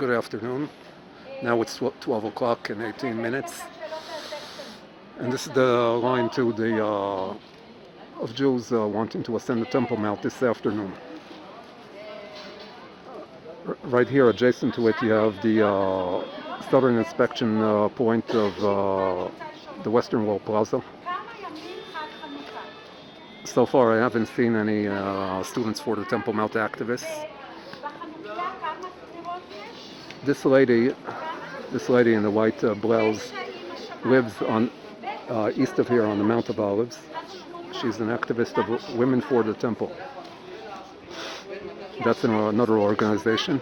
Good afternoon. Now it's 12 o'clock and 18 minutes. And this is the line to the of Jews wanting to ascend the Temple Mount this afternoon. Right here adjacent to it you have the southern inspection point of the Western Wall Plaza. So far I haven't seen any students for the Temple Mount activists. This lady in the white blouse lives on east of here on the Mount of Olives. She's an activist of Women for the Temple. That's another organization.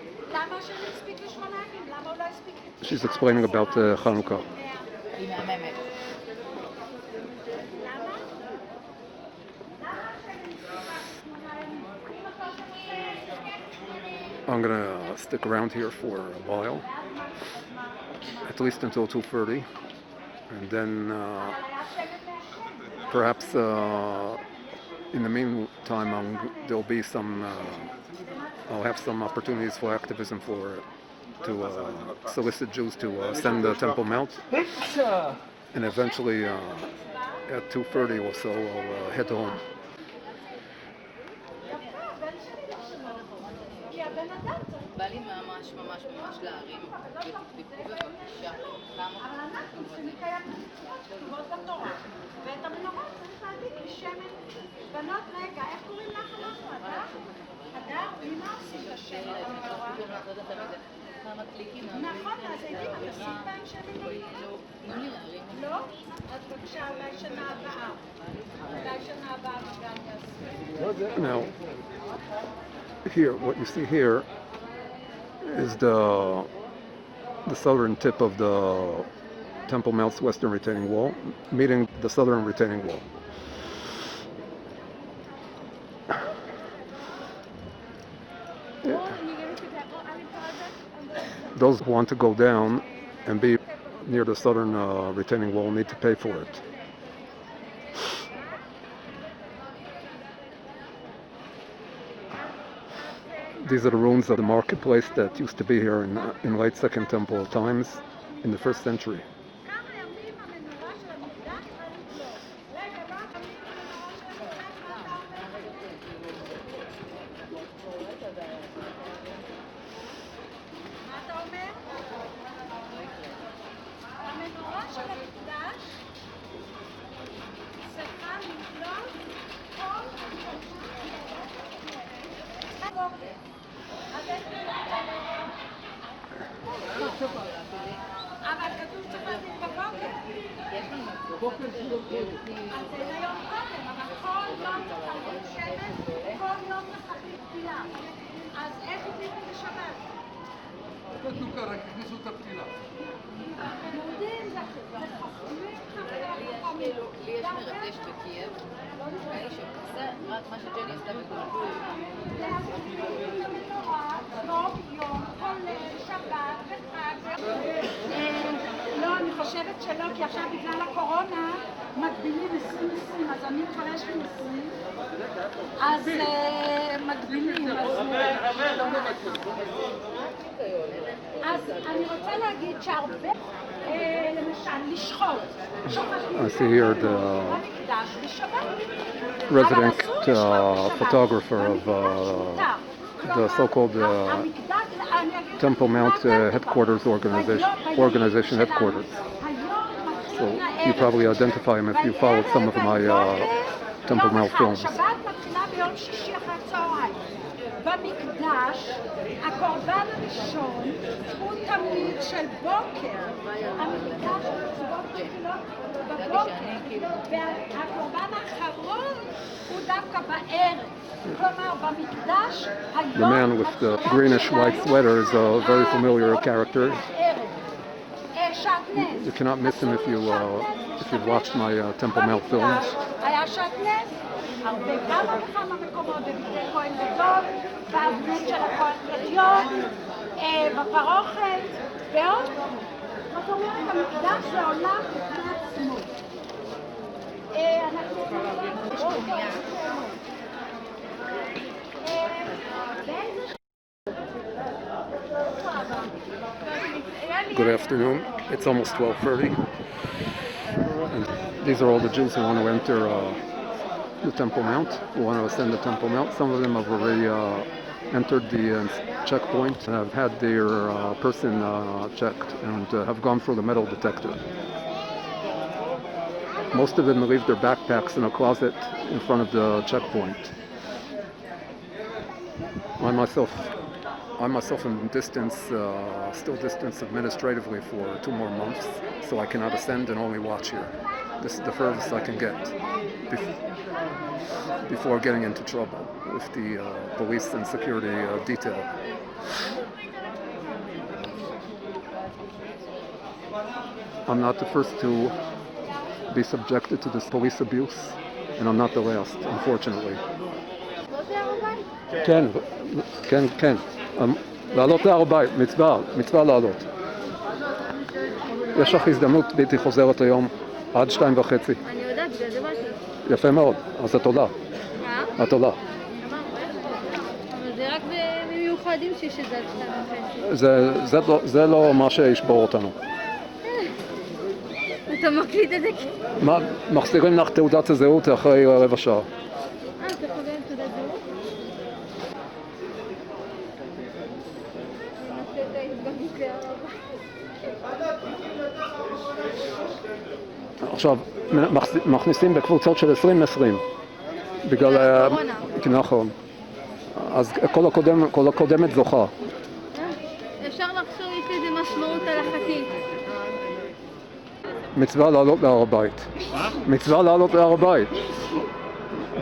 She's explaining about Hanukkah. I'm gonna stick around here for a while, at least until 2:30, and then perhaps in the meantime there'll be some. I'll have some opportunities for activism to solicit Jews to ascend the Temple Mount, and eventually at 2:30 or so I'll head home. בא לי ממש להרים, תבדקו בבקשה כמה אנחנו צריכים לקיים כתובות בתורה ואת המנורות צריך להדליק בשמן. בנות, רגע, איך קוראים לך אנחנו? אדר? ממה עושים את השמן במנורה? כמה קליקים נכון, אז הייתי מתעשים בהם שמן לא? תנו לי להרים. לא? אז בבקשה, אולי שנה הבאה גם יעשו. Now, here, what you see here is the southern tip of the Temple Mount's western retaining wall, meeting the southern retaining wall. Those who want to go down and be near the southern retaining wall need to pay for it. These are the ruins of the marketplace that used to be here in late Second Temple times in the 1st century. אבל כתוב צריך להדליק בבוקר. יש לנו בבוקר אז זה היום קודם, אבל כל יום צריך להדליק שמן, כל יום צריך להדליק פתילה. אז איך הדליקו בשבת? כתוב ככה, רק הכניסו את הפתילה. יהודים זה חכמים חכמים. לי יש מרטש בקייב, אני שעושה רק מה שג'ני עשתה בגולגול. להדליק את המנורה, יום, כולל, שבת וחג. לא, אני חושבת שלא, כי עכשיו בגלל הקורונה מגבילים 20, אז אני כבר יש לי 20, אז מגבילים, אז אני רוצה להגיד שהרבה, למשל, לשחוט, I see here the resident photographer of the so-called Temple Mount headquarters organization headquarters. So you probably identify him if you followed some of my Temple Mount films. במקדש, הקורבן הראשון הוא תמיד של בוקר. המקדש בבוקר, והקורבן האחרון הוא דווקא בערב. כלומר, במקדש היום... The man with the greenish white sweater is a very familiar character. You cannot miss him if you've watched my Temple Mount films. היה שעטנז, הרבה כמה וכמה מקומות בבתי כהן גדול, באבנות של הכהן גדיון, בפרוכת, ועוד. זאת אומרת, המקדש זה עולם בפני עצמו. אנחנו... Good afternoon. It's almost 12:30. And these are all the Jews who want to enter the Temple Mount, who want to ascend the Temple Mount. Some of them have already entered the checkpoint and have had their person checked and have gone through the metal detector. Most of them leave their backpacks in a closet in front of the checkpoint. I myself am still distanced administratively for 2 more months, so I cannot ascend and only watch here. This is the furthest I can get before getting into trouble with the police and security detail. I'm not the first to be subjected to this police abuse, and I'm not the last, unfortunately. כן, כן, כן. לעלות להר הבית, מצווה לעלות. יש לך הזדמנות בלתי חוזרת היום עד 2:30. אני יודעת, בגלל זה באתי. יפה מאוד, אז את עולה. מה? את עולה. אבל זה רק במיוחדים שיש את זה עד 2:30. זה לא מה שישבור אותנו. אתה מקליט את זה מה, מחזירים לך תעודת הזהות אחרי רבע שעה. אתה חוזר עם תעודת זהות? נעשה את ההתגלות להר הבית. עכשיו, מכניסים בקבוצות של 20 בגלל הקורונה. נכון. אז כל הקודמת זוכה. אפשר לחשוב יש לזה משמעות הלכתית. מצווה לעלות להר הבית. מצווה לעלות להר הבית.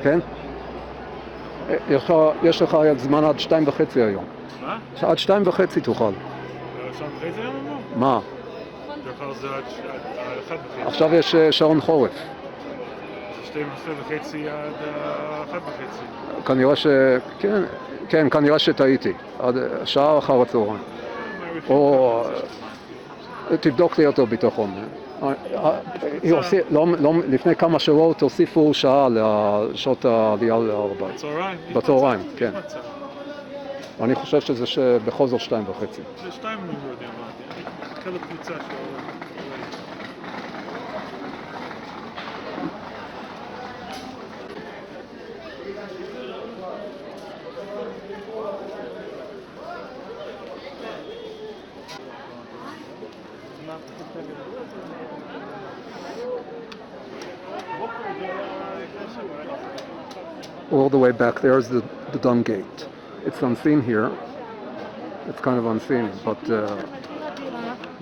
כן? יש לך זמן עד 2:30 היום. מה? עד 2:30 תוכל. 2:30 היום אמרו? מה? מחר זה עד 1:30. עכשיו יש שעון חורף. 12:30 עד 1:30. כנראה כן, כנראה שטעיתי. עד שעה אחר הצהריים. או תבדוק לי יותר ביטחון. לפני כמה שבועות הוסיפו שעה לשעות העלייה להר הבית. בצהריים? בצהריים, כן. אני חושב שזה בכל זאת 2:30. זה 2 אני לא יודע מה. כל הקבוצה של... All the way back there is the dung gate. It's unseen here. It's kind of unseen, but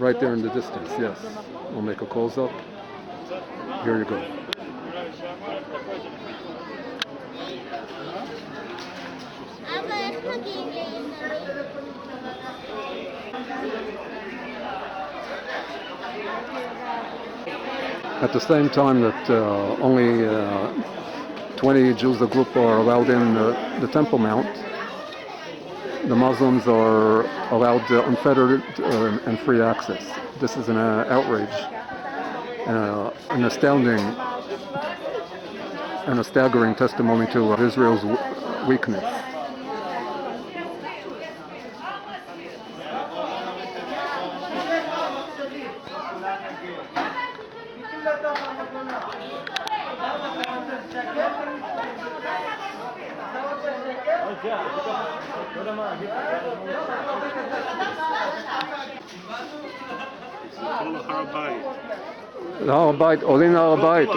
right there in the distance, yes. We'll make a close up. Here you go. At the same time that only 20 Jews a group are allowed in the Temple Mount, the Muslims are allowed unfettered and free access. This is an outrage and an a staggering testimony to Israel's weakness. להר הבית, עולים להר הבית.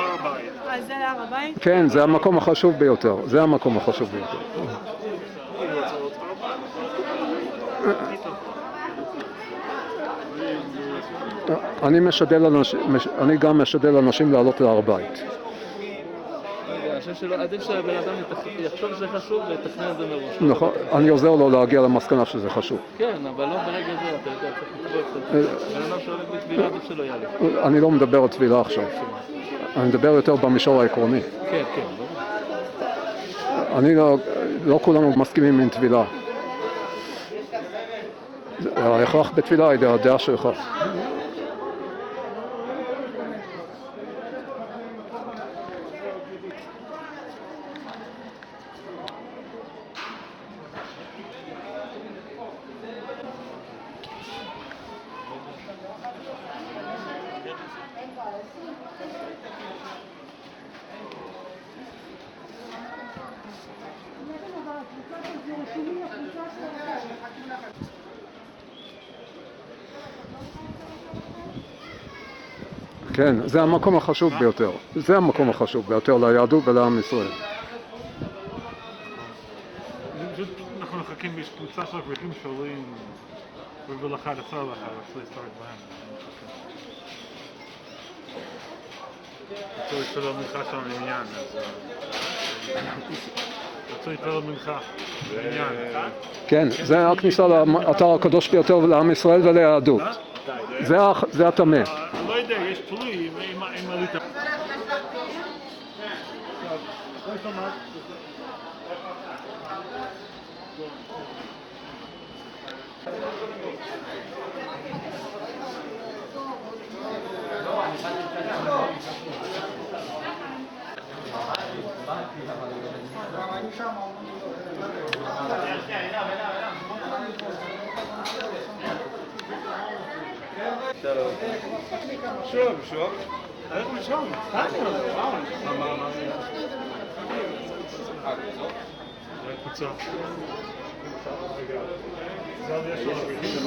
זה להר הבית? כן, זה המקום החשוב ביותר. זה המקום החשוב ביותר. אני גם משדל אנשים לעלות להר הבית. אני חושב שעדיף שהבן אדם יחשוב שזה חשוב ויתכנן את זה מראש. נכון, אני עוזר לו להגיע למסקנה שזה חשוב. כן, אבל לא ברגע זה, אתה יודע, צריך לקרוא קצת. בן אדם שהולך בתבילה עדיף שלא יעלה. אני לא מדבר על תבילה עכשיו. אני מדבר יותר במישור העקרוני. כן, כן. אני לא כולנו מסכימים עם תבילה. ההכרח בתפילה היא הדעה שלך. כן, זה המקום החשוב ביותר. זה המקום החשוב ביותר ליהדות ולעם ישראל. פשוט אנחנו מחכים, יש קבוצה של אברכים שעולים בברכה לצער לך, רצו להסתרק בהם. רצו להתפלל מנחה שם לעניין, רצו להתפלל מנחה לעניין. כן, זה הכניסה לאתר הקדוש ביותר לעם ישראל וליהדות. זה הטמא. לא יודע, יש תלוי אם עלית. שוב. אנחנו שם. זה קבוצה. זה עלייה של אברכים.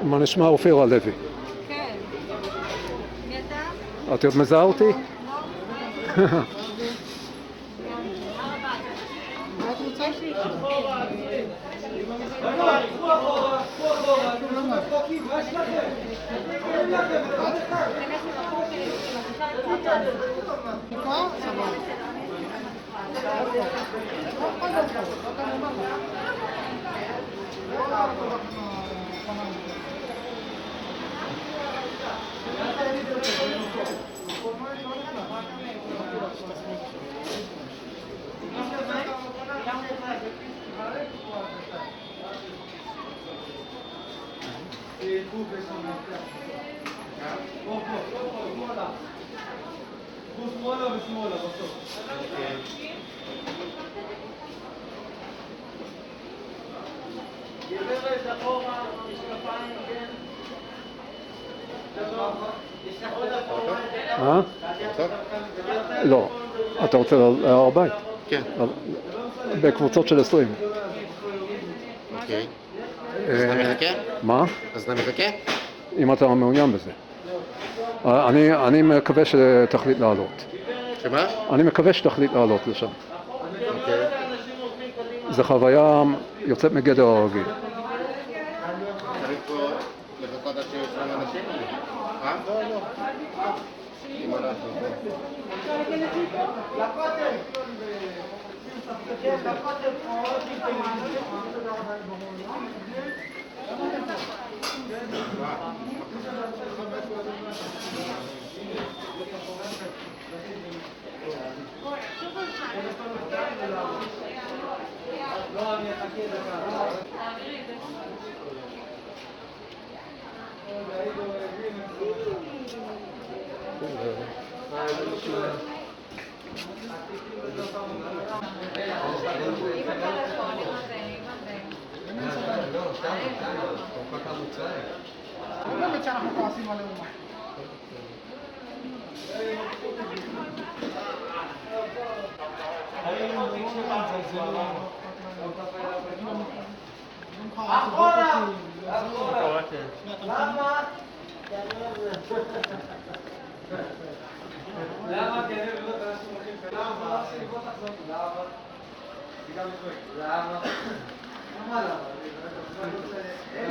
מה נשמע אופירה לוי? כן. מי אתה? את עוד מזהה אותי? לא. אתה רוצה להר הבית? כן. בקבוצות של 20. אוקיי. אז אתה מחכה? מה? אז אתה מחכה? אם אתה מעוניין בזה. אני מקווה שתחליט לעלות. שמה? אני מקווה שתחליט לעלות לשם. אוקיי. זו חוויה יוצאת מגדר הרגיל. צריך פה לחכות עד שיש לנו אנשים? לא. אם אנחנו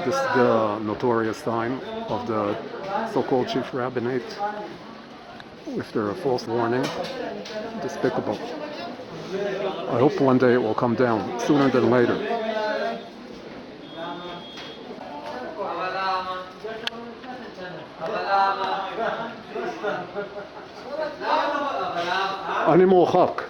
This is the notorious time of the so-called chief rabbinate with their false warning. Despicable. I hope one day it will come down, sooner than later. אני מורחק.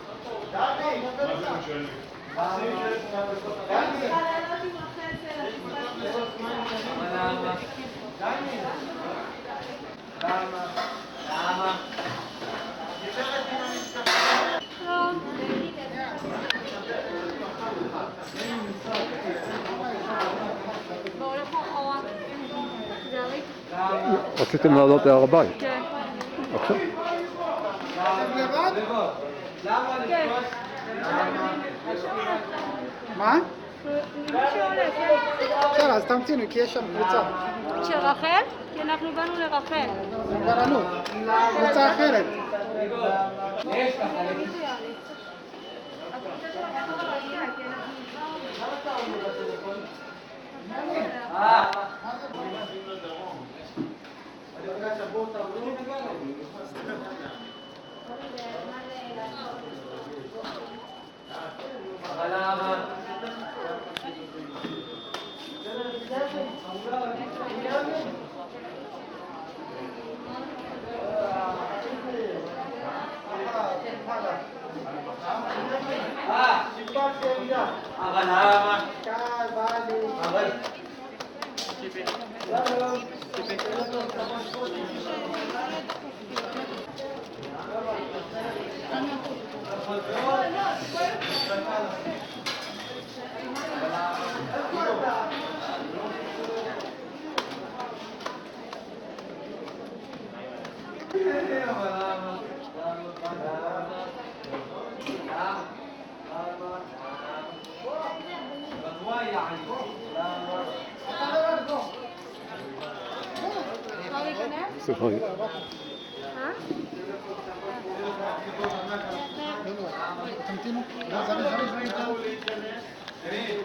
והולך אחורה. זה אריק? רציתם לעלות להר הבית. כן. בבקשה. כן. מה? מי שעולה, כן. בסדר, אז תמתינו, כי יש שם קבוצה. של רחל? כי אנחנו באנו לרחל. זה כבר עלו. קבוצה אחרת. אפשר להיכנס? סליחה. תמתינו. זריז.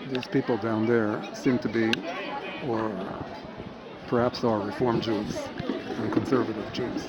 These people down there seem to be, or perhaps are, Reform Jews and conservative Jews.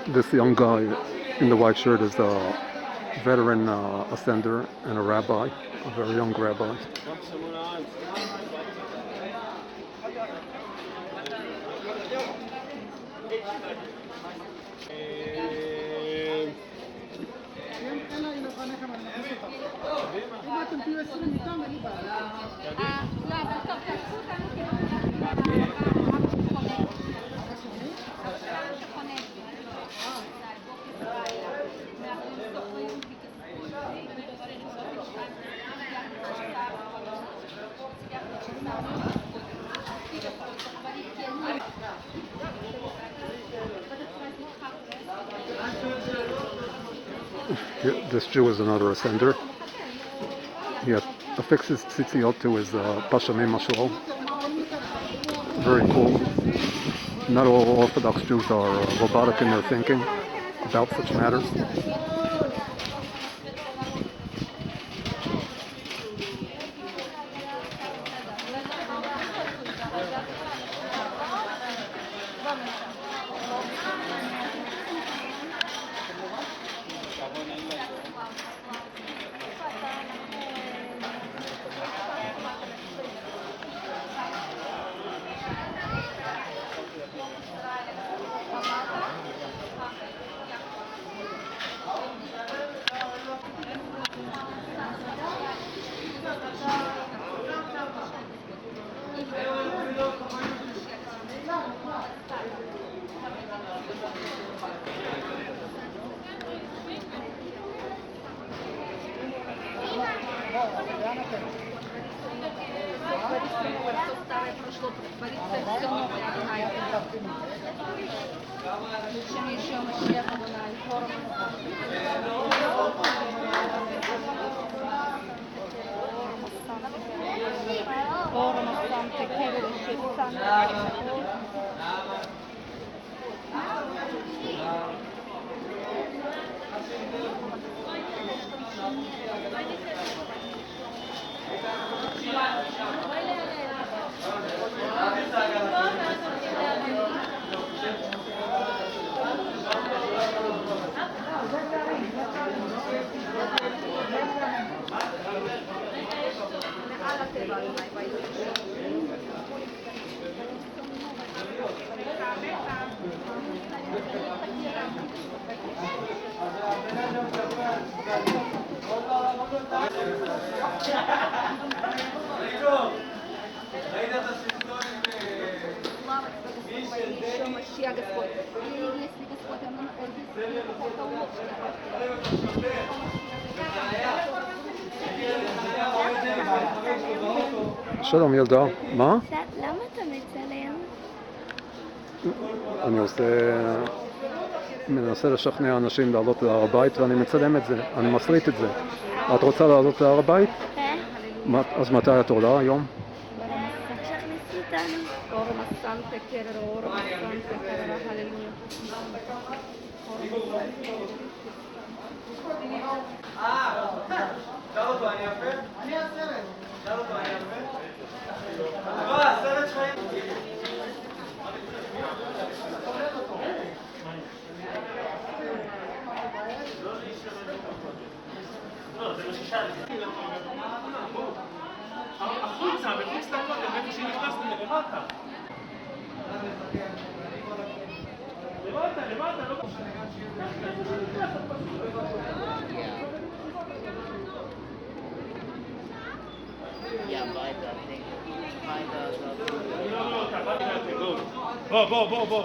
This young guy in the white shirt is a veteran ascender and a rabbi, a very young rabbi. אם אתם תהיו 20 איתם, אין לי בעיה. לא, אבל טוב, תעשו אותנו this Jew is another ascender. He affixes tzitziot to his Pashamim Mashal. Very cool. Not all Orthodox Jews are robotic in their thinking about such matters. שלום ילדה, מה? למה אתה מצלם? אני מנסה לשכנע אנשים לעלות להר הבית ואני מצלם את זה, אני מסריט את זה. את רוצה לעלות להר הבית? כן. אז מתי את עולה היום? עכשיו ניסיתנו. אורמה סנטה קררה, אורמה סנטה קררה, הללויה. שאל אותו, אני יפה? אני הסרט. שאל אותו, אני יפה? לא, הסרט שלך... לא, זה מה ששאלתי. החוצה, מחוץ לכותל, איפה שנכנסנו למטה. למטה, לא... בוא.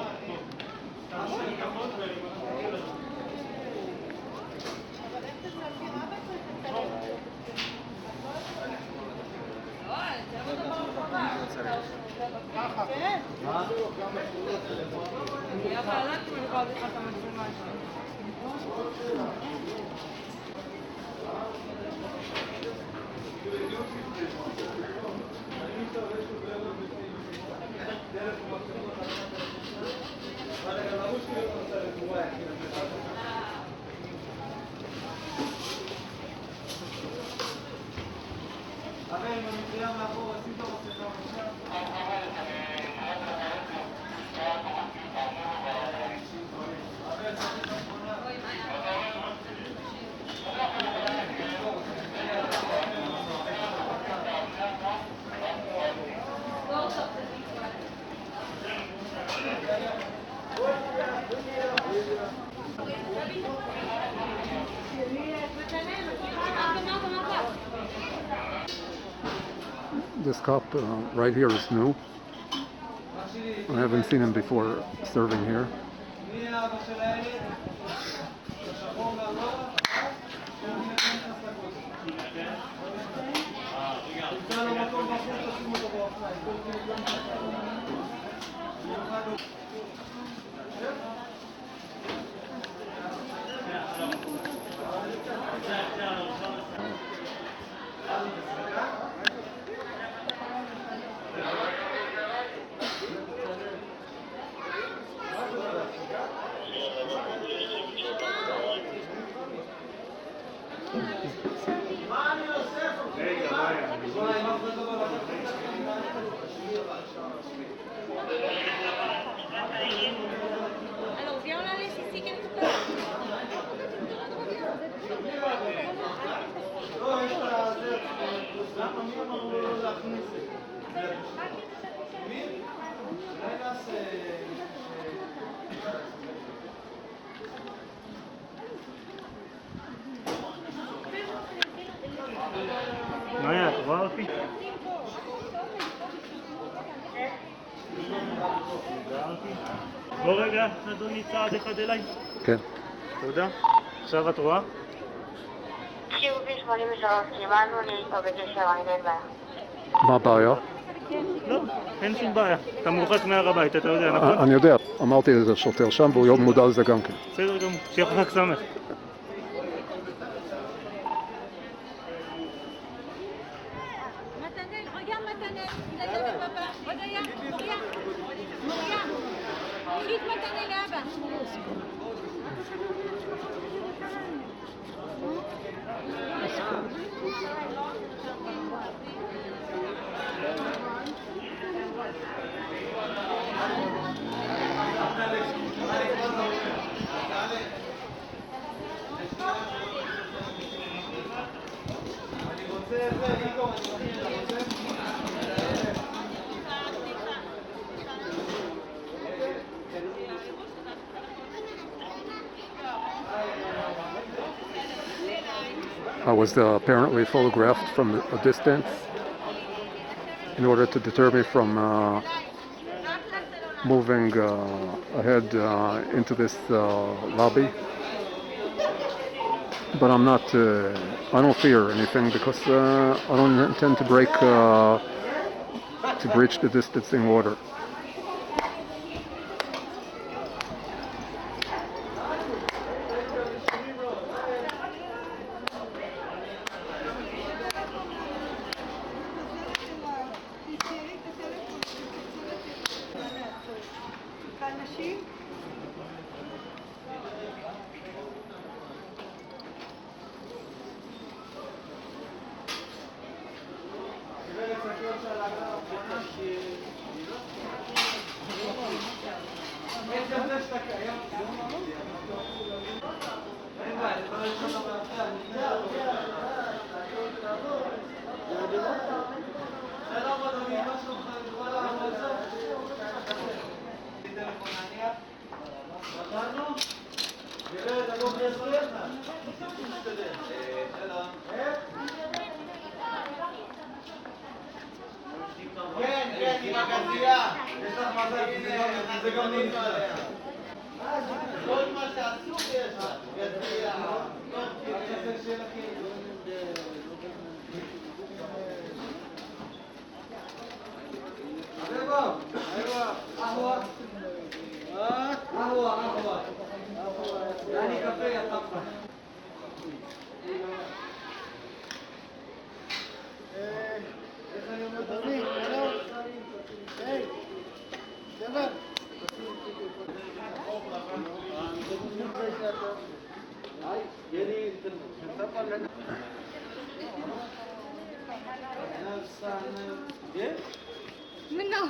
This cop right here is new. I haven't seen him before serving here. Alors, viens la laisser ici quelque part. מאיה, את רואה אותי? בוא רגע, אדוני, צעד אחד אליי. כן. תודה. עכשיו את רואה? חיובי 83, קיבלנו, אני איתו בקשר, אין בעיה. מה הבעיה? לא, אין שום בעיה. אתה מורחק מהר הבית, אתה יודע, נכון? אני יודע, אמרתי לשוטר שם והוא יום מודע לזה גם כן. בסדר גמור, שיהיה חג שמח. Maternelle, regarde Maternelle. Il a dit avec papa. Regarde, regarde. Regarde. Vite Maternelle là-bas. I was apparently photographed from a distance in order to deter me from moving ahead into this lobby. But I'm not, I don't fear anything because I don't intend to breach the distancing order. כן, כן, עם הגזייה. יש לך מזל, זה גם נמצא. כל מה שעשו יש לך. גזייה. منو؟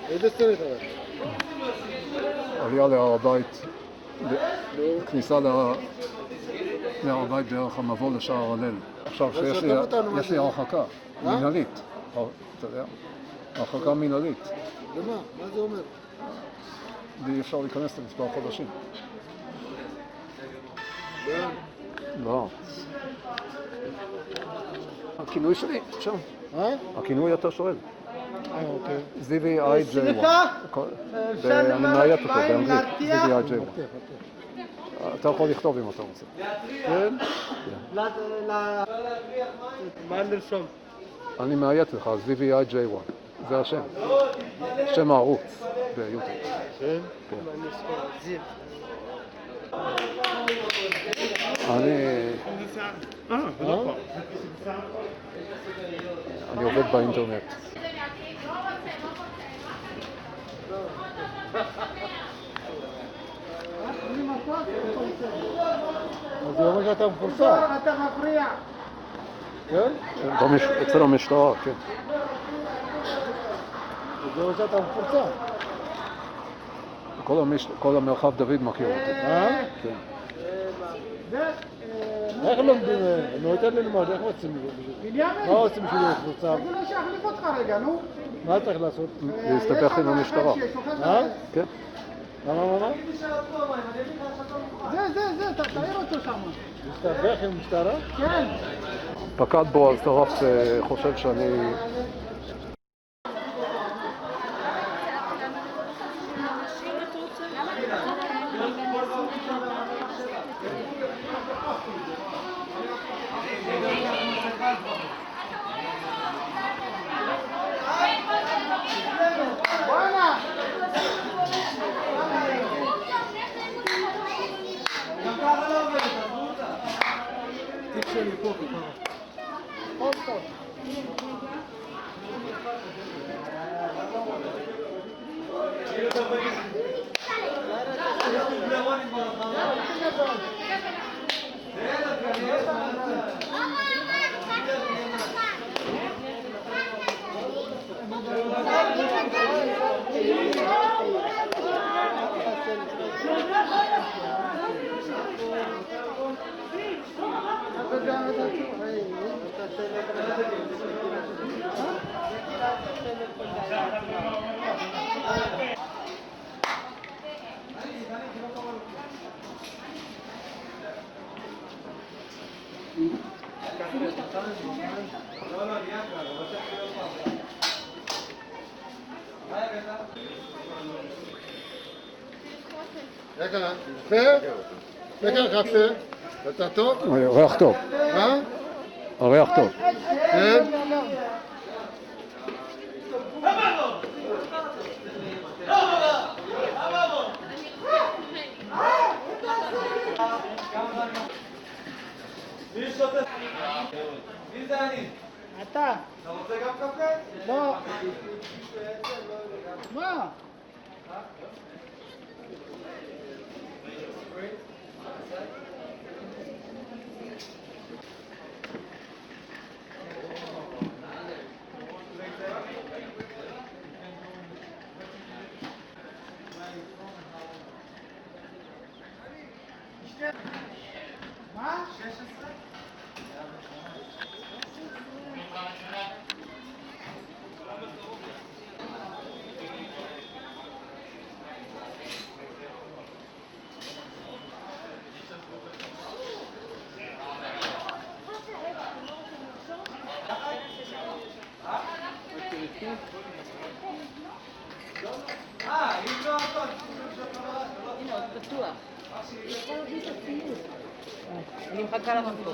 איזה סרט אבל? עלייה להר הבית, כניסה להר הבית דרך המבוא לשער הלל. עכשיו שיש לי הרחקה מינהלית, אתה יודע, הרחקה מינהלית. למה? מה זה אומר? ואי אפשר להיכנס למספר חודשים. לאן? לא. הכינוי שלי שם. הכינוי אתה שואל. אוקיי. זיוי IJ1. סליחה? אני מאיית אותו באנגלית. זיוי IJ1. אתה יכול לכתוב אם אתה רוצה. כן? מה נרשום? אני מאיית לך, זיוי IJ1. זה השם. שם הערוץ ביוטיוב. כן? כן. אני עובד באינטרנט. אז זה אומר שאתה מפורסם. אתה מפריע. כן? אצל המשטרה, כן. זה אומר שאתה מפורסם. כל המרחב דוד מכיר אותי. כן. איך לומדים? אני רוצה ללמוד, איך רוצים? מה עושים בשביל מפורסם? שיחליף אותך רגע, נו. מה צריך לעשות? להסתבך עם המשטרה. כן. מה? זה, תעיר אותו שם. להסתבך עם משטרה? כן. פקד בועז טרף חושב שאני... רגע, קפה? אתה טוב? ריח טוב. הריח טוב. כן? מי זה אני? אתה. אתה רוצה גם קפה? לא. מה? מה? 16? אם לא הכל, הנה, עוד פתוח. אני מחכה לך פה.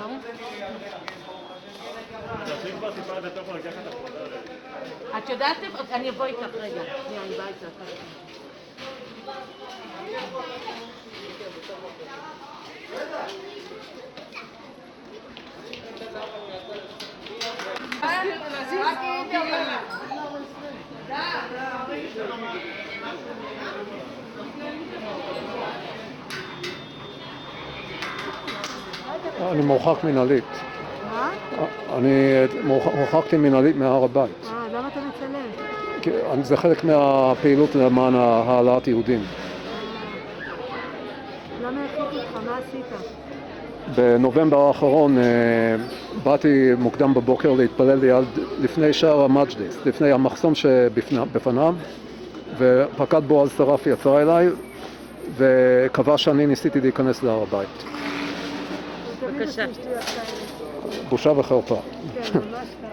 את יודעת, אני אבוא איתך רגע. שנייה, אני באה איתך. אני מורחק מנהלית. מה? אני מורחקתי מנהלית מהר הבית. למה אתה מצלם? זה חלק מהפעילות למען העלאת יהודים. למה הרחיקו אותך? מה עשית? בנובמבר האחרון באתי מוקדם בבוקר להתפלל לפני שער המג'ליס, לפני המחסום שבפניו, ופקד בועז טרף יצא אליי וקבע שאני ניסיתי להיכנס להר הבית. בבקשה. בושה וחרפה. כן, ממש ככה.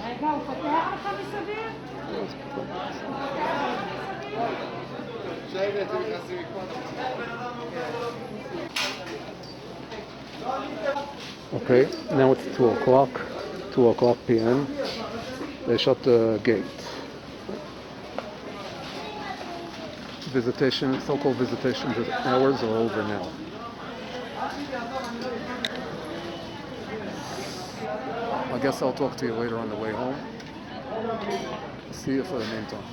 רגע, הוא פותח לך מסביב? שהיינו אתם נכנסים מקודם. Okay, now it's 2 o'clock p.m. They shut the gate. Visitation, so-called visitation hours are over now. I guess I'll talk to you later on the way home. See you for the meantime.